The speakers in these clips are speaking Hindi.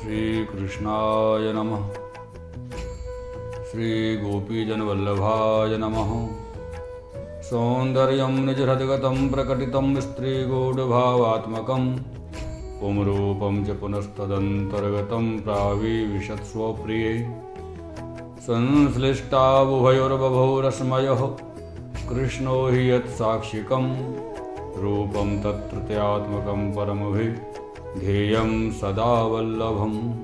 श्रीकृष्णाय नमः। श्रीगोपीजनवल्लभाय नमः। सौन्दर्यं निजहृद्गतं प्रकटितं स्त्रीगूढभावात्मकं पुंरूपं च पुनस्तदन्तर्गतं प्राविशत्स्वप्रिये संश्लिष्टावुभयोर्बभौ रश्मयः कृष्णो हि यत्साक्षिकं रूपं तत्तृतीयात्मकं परमभिधेयं सदा वल्लभम्।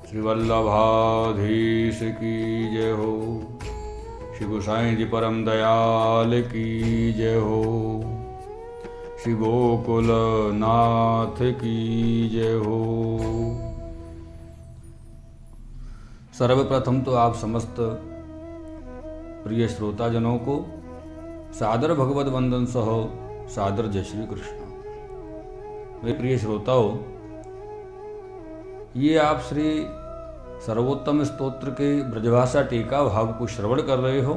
श्रीवल्लभाधीश की जय हो। श्री गोसाई जी परम दयाल की जय हो। श्री गोकुल नाथ की जय हो। सर्वप्रथम तो आप समस्त प्रिय श्रोताजनों को सादर भगवत वंदन सह सादर जय श्री कृष्ण। मेरे प्रिय श्रोताओं, ये आप श्री सर्वोत्तम स्तोत्र के ब्रजभाषा टीका भाव को श्रवण कर रहे हो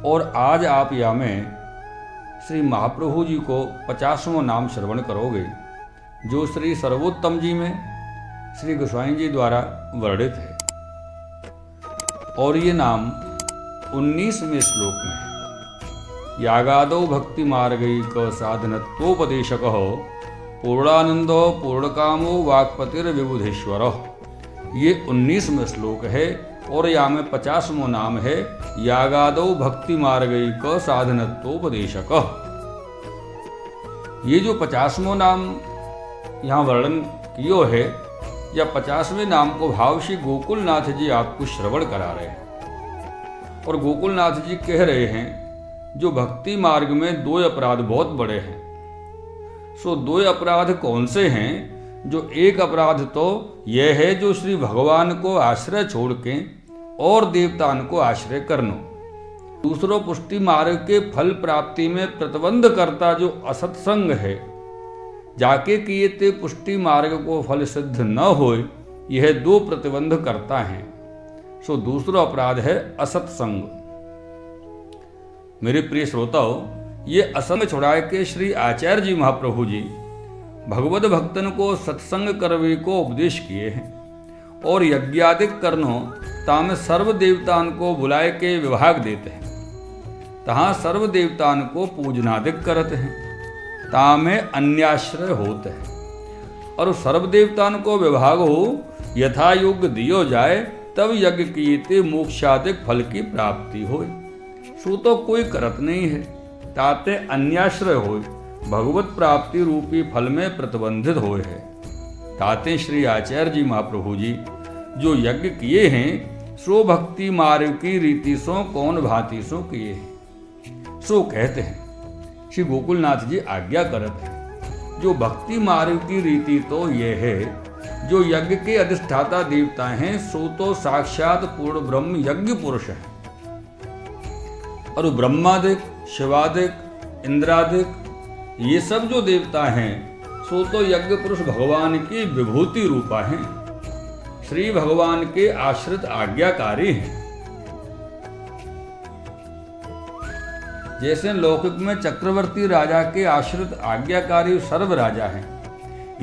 और आज आप या में श्री महाप्रभु जी को 50वां नाम श्रवण करोगे, जो श्री सर्वोत्तम जी में श्री गोसाई जी द्वारा वर्णित है। और ये नाम 19वें श्लोक में है। यागादौ भक्ति मार्गैक साधनत्वोपदेशक पूर्णानंदो पूर्णकामो वाक्पतिर्विबुधेश्वर। ये 19वें श्लोक है और यहाँ में 50वां नाम है यागादौ भक्ति मार्गैक साधनत्वोपदेशक। ये जो 50वां नाम यहाँ वर्णन कियो है, या 50वें नाम को भाव श्री गोकुलनाथ जी आपको श्रवण करा रहे हैं। और गोकुलनाथ जी कह रहे हैं जो भक्ति मार्ग में 2 अपराध बहुत बड़े हैं। सो 2 अपराध कौन से हैं? जो एक अपराध तो यह है जो श्री भगवान को आश्रय छोड़ के और देवतान को आश्रय करना। दूसरो पुष्टि मार्ग के फल प्राप्ति में प्रतिबंध करता जो असत्संग है, जाके किए ते पुष्टि मार्ग को फल सिद्ध न होए, यह 2 प्रतिबंध करता है। सो दूसरा अपराध है असत्संग। मेरे प्रिय श्रोताओं, ये असंग छुड़ाए के श्री आचार्य जी महाप्रभु जी भगवत भक्तन को सत्संग करवे को उपदेश किए हैं और यज्ञादिक करनो तामे सर्व देवतान को बुलाए के विभाग देते हैं। तहाँ सर्व देवतान को पूजनादिक करते हैं, तामे अन्याश्रय होते हैं। और सर्व देवतान को विभाग हो यथा योग्य दियो जाए, तब यज्ञ किए ते मोक्षादिक फल की प्राप्ति हो। सो तो कोई करत नहीं है, ताते अन्याश्रय हो भगवत प्राप्ति रूपी फल में प्रतिबंधित होए है। ताते श्री आचार्य जी महाप्रभु जी जो यज्ञ किए हैं, सो भक्ति मार्ग की रीति सो कौन भांति सो किए हैं। सो कहते हैं श्री गोकुलनाथ जी आज्ञा करते हैं, जो भक्ति मार्ग की रीति तो यह है, जो यज्ञ के अधिष्ठाता देवता हैं, सो तो साक्षात पूर्ण ब्रह्म यज्ञ पुरुष है। और ब्रह्मादिक, शिवादिक, इंद्रादिक, ये सब जो देवता हैं, सो तो यज्ञ पुरुष भगवान की विभूति रूपा हैं, श्री भगवान के आश्रित आज्ञाकारी हैं। जैसे लौकिक में चक्रवर्ती राजा के आश्रित आज्ञाकारी सर्व राजा हैं,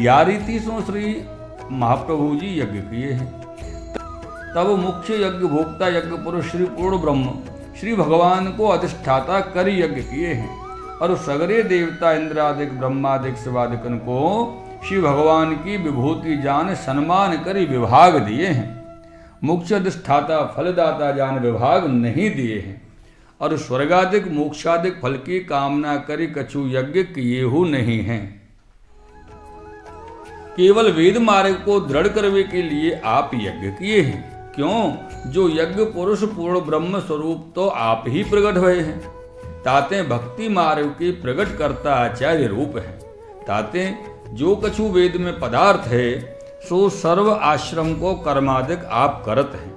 या रीति सो श्री महाप्रभु जी यज्ञ किए हैं। तब मुख्य यज्ञ भोक्ता यज्ञ पुरुष श्री पूर्ण ब्रह्म श्री भगवान को अधिष्ठाता कर यज्ञ किए हैं। और सगरे देवता इंद्रादिक, ब्रह्मादिक, शिवादिकन को श्री भगवान की विभूति जान सम्मान करी विभाग दिए हैं। मुख्य अधिष्ठाता फलदाता जान विभाग नहीं दिए हैं। और स्वर्गादिक मोक्षादिक फल की कामना करी कछु यज्ञ किए हु नहीं हैं। केवल वेद मार्ग को दृढ़ करने के लिए आप यज्ञ किए हैं। क्यों? जो यज्ञ पुरुष पूर्ण ब्रह्म स्वरूप तो आप ही प्रकट हुए हैं। ताते भक्ति मार्ग की प्रकट करता आचार्य रूप है। ताते जो कछु वेद में पदार्थ है, सो सर्व आश्रम को कर्मादिक आप करत हैं।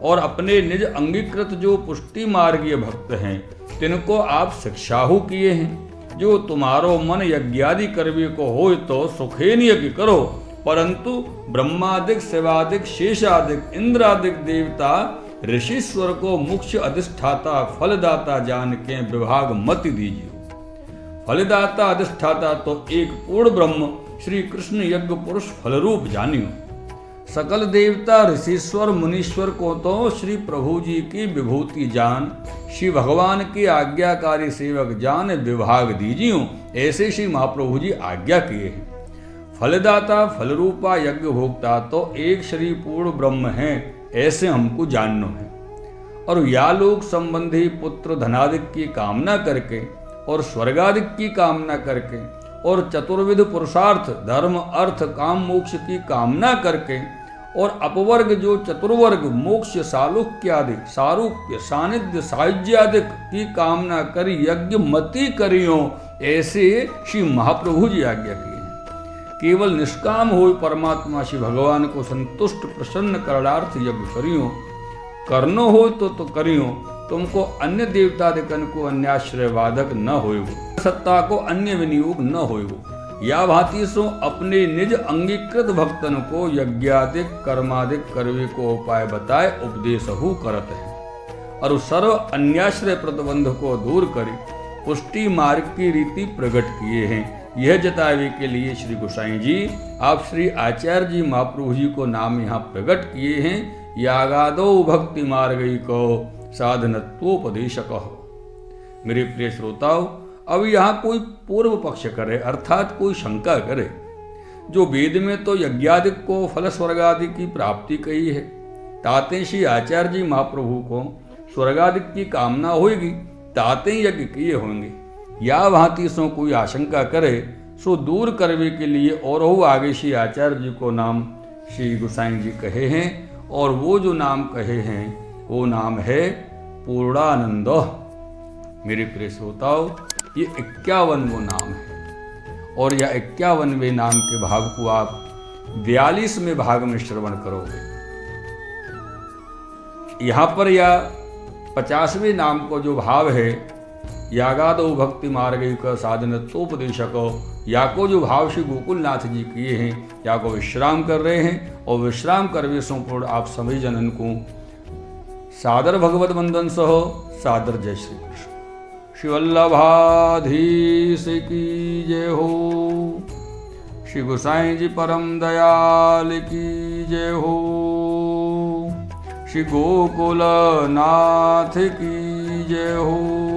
और अपने निज अंगीकृत जो पुष्टि मार्गीय भक्त हैं, तिनको आप शिक्षाहु किए हैं। जो तुम्हारो मन यज्ञादि करवे को हो तो सुखेन यज्ञ करो, परंतु ब्रह्मादिक, शिवादिक, शेषादिक, इंद्रादिक देवता ऋषिश्वर को मुख्य अधिष्ठाता फलदाता जान के विभाग मत दीजिए। फलदाता अधिष्ठाता तो एक पूर्ण ब्रह्म श्री कृष्ण यज्ञ पुरुष फलरूप जानियो। सकल देवता ऋषिश्वर मुनीश्वर को तो श्री प्रभु जी की विभूति जान, श्री भगवान के आज्ञाकारी सेवक जान विभाग दीजियो। ऐसे श्री महाप्रभु जी आज्ञा किए हैं। फलदाता फलरूपा यज्ञ भोक्ता तो एक श्री पूर्ण ब्रह्म है, ऐसे हमको जानना है। और या लोक संबंधी पुत्र धनादिक की कामना करके और स्वर्गादिक की कामना करके और चतुर्विध पुरुषार्थ धर्म अर्थ काम मोक्ष की कामना करके और अपवर्ग जो चतुर्वर्ग मोक्ष सारूप्य सानिध्य साहिज्यादिक की कामना करी यज्ञ मति करियो। ऐसे श्री महाप्रभु जी आज्ञा की है। केवल निष्काम हो परमात्मा श्री भगवान को संतुष्ट प्रसन्न करणार्थ यज्ञ करियो। करनो हो तो करियो। तुमको अन्य देवतादिकन को अन्याश्रय वादक न होएगो, सत्ता को अन्य विनियोग न होएगो। या भांति सो अपने निज अंगीकृत भक्तन को यज्ञादिक कर्मादिक करवे को उपाय बताए उपदेश हु करत है। और सर्व अन्याश्रय प्रतिबंध को दूर करे पुष्टि मार्ग की रीति प्रकट किए हैं। यह जतावे के लिए श्री गोसाई जी आप श्री आचार्य जी महाप्रभु जी को नाम यहाँ प्रकट किए हैं। यागादो भक्ति मार्गी को साधनत्वोपदेशक। मेरे प्रिय श्रोताओं, अब यहाँ कोई पूर्व पक्ष करे अर्थात कोई शंका करे। जो वेद में तो यज्ञादिक को फल स्वर्गादि की प्राप्ति कही है, ताते श्री आचार्य जी महाप्रभु को स्वर्गादिक की कामना होगी, ताते यज्ञ किए होंगे। या भांति सो कोई आशंका करे सो दूर करवे के लिए और हो आगे श्री आचार्य जी को नाम श्री गोसाई जी कहे हैं। और वो जो नाम कहे हैं वो नाम है पूर्णानंद। मेरे प्रिय श्रोताओं, ये 51वां नाम है और यह 51वें नाम के भाग को आप 42वें भाग में श्रवण करोगे। यहाँ पर या 50वें नाम को जो भाव है यागादो भक्ति मार्ग का साधनत्वोपदेशक, या को जो भाव श्री गोकुलनाथ जी किए हैं, या को विश्राम कर रहे हैं। और विश्राम करवे संपूर्ण आप सभी जनन को सादर भगवत वंदन सह सादर जय श्री कृष्ण। श्री वल्लभाधीश की जय हो। श्री गोसाई जी परम दयाल की जय हो। श्री गोकुलनाथ की जय हो।